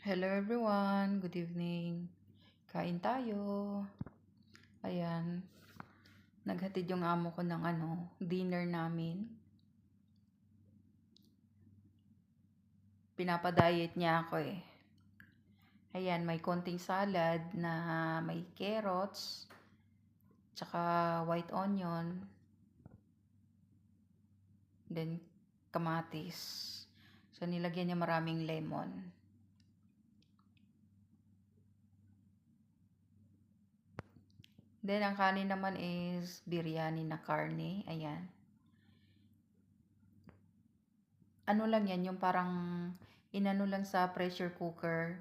Hello everyone, good evening. Kain tayo. Ayan, naghatid yung amo ko ng dinner namin. Pinapadiet niya ako eh. Ayan, may konting salad na may carrots, tsaka white onion, then kamatis. So nilagyan niya maraming lemon. Then ang kanin naman is biryani na karne. Ayan. Ano lang yan, yung parang inano lang sa pressure cooker.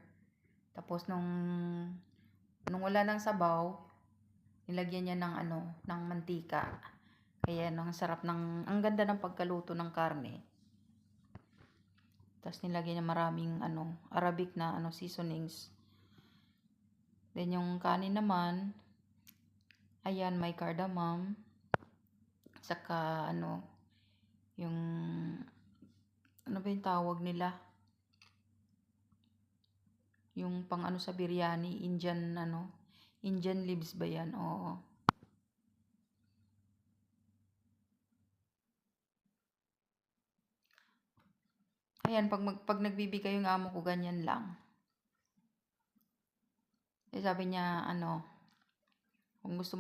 Tapos nung wala nang sabaw, nilagyan niya ng mantika. Kaya ang sarap ang ganda ng pagkaluto ng karne. Tapos nilagyan niya maraming Arabic na seasonings. Then yung kanin naman, ayan, may cardamom, saka yung ano ba yung tawag nila? Yung pang sa biryani, Indian leaves ba yan? Oo. Ayan, pag nagbibigay yung amo ko, ganyan lang. Eh, sabi niya, kung gusto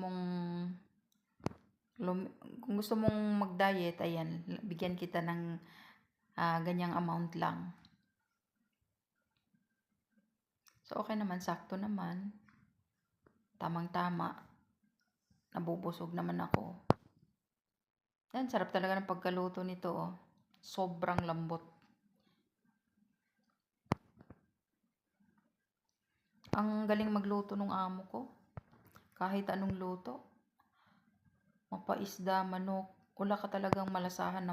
mong mag-diet, ayan, bigyan kita ng ganyang amount lang. So, okay naman, sakto naman. Tamang-tama. Nabubusog naman ako. Yan, sarap talaga ng pagkaluto nito, oh. Sobrang lambot. Ang galing magluto ng amo ko. Kahit anong luto. Mapaisda, manok, wala ka talagang malasahan na